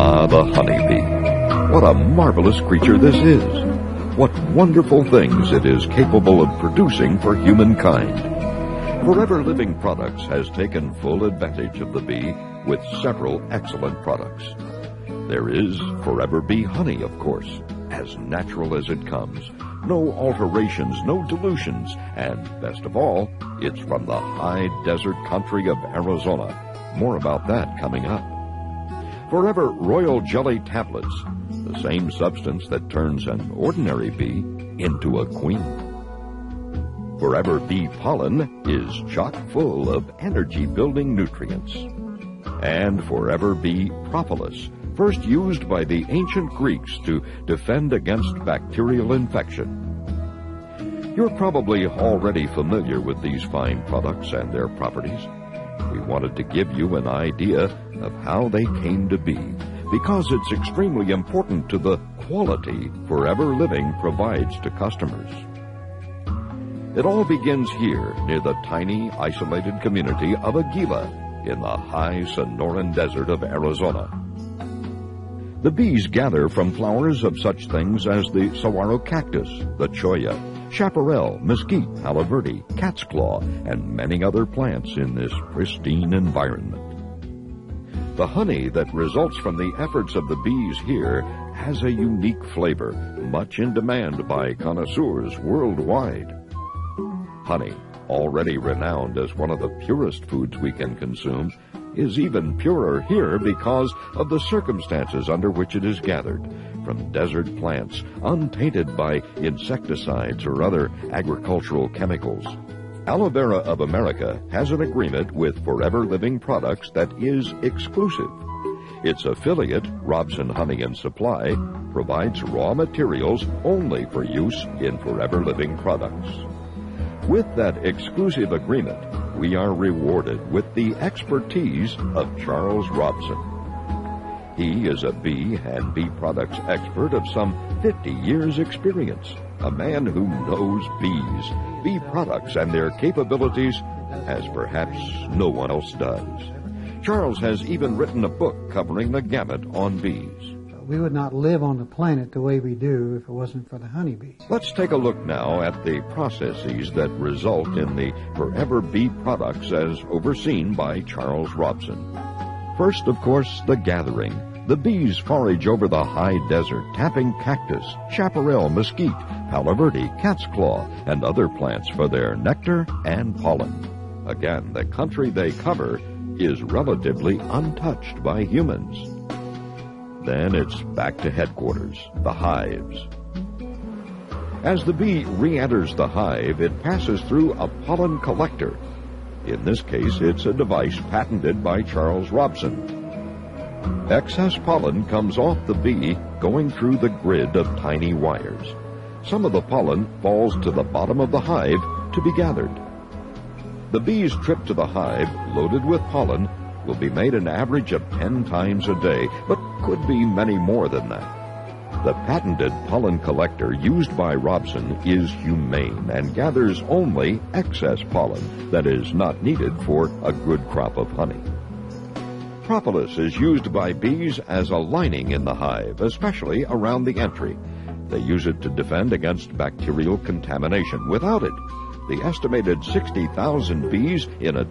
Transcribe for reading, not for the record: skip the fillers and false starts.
Ah, the honeybee. What a marvelous creature this is. What wonderful things it is capable of producing for humankind. Forever Living Products has taken full advantage of the bee with several excellent products. There is Forever Bee Honey, of course, as natural as it comes. No alterations, no dilutions, and best of all, it's from the high desert country of Arizona. More about that coming up. Forever Royal Jelly Tablets, the same substance that turns an ordinary bee into a queen. Forever Bee Pollen is chock full of energy-building nutrients. And Forever Bee Propolis, first used by the ancient Greeks to defend against bacterial infection. You're probably already familiar with these fine products and their properties. We wanted to give you an idea of how they came to be, because it's extremely important to the quality Forever Living provides to customers. It all begins here near the tiny, isolated community of Aguila in the high Sonoran desert of Arizona. The bees gather from flowers of such things as the saguaro cactus, the cholla, chaparral, mesquite, palo verde, cat's claw, and many other plants in this pristine environment. The honey that results from the efforts of the bees here has a unique flavor, much in demand by connoisseurs worldwide. Honey, already renowned as one of the purest foods we can consume, is even purer here because of the circumstances under which it is gathered, from desert plants, untainted by insecticides or other agricultural chemicals. Aloe Vera of America has an agreement with Forever Living Products that is exclusive. Its affiliate, Robson Honey and Supply, provides raw materials only for use in Forever Living Products. With that exclusive agreement, we are rewarded with the expertise of Charles Robson. He is a bee and bee products expert of some 50 years' experience, a man who knows bees, bee products, and their capabilities as perhaps no one else does. Charles has even written a book covering the gamut on bees. We would not live on the planet the way we do if it wasn't for the honeybees. Let's take a look now at the processes that result in the Forever Bee products as overseen by Charles Robson. First, of course, the gathering. The bees forage over the high desert, tapping cactus, chaparral, mesquite, palo verde, cat's claw, and other plants for their nectar and pollen. Again, the country they cover is relatively untouched by humans. Then it's back to headquarters, the hives. As the bee re-enters the hive, it passes through a pollen collector. In this case, it's a device patented by Charles Robson. Excess pollen comes off the bee going through the grid of tiny wires. Some of the pollen falls to the bottom of the hive to be gathered. The bee's trip to the hive, loaded with pollen, will be made an average of 10 times a day, but could be many more than that. The patented pollen collector used by Robson is humane and gathers only excess pollen that is not needed for a good crop of honey. Propolis is used by bees as a lining in the hive, especially around the entry. They use it to defend against bacterial contamination. Without it, the estimated 60,000 bees in a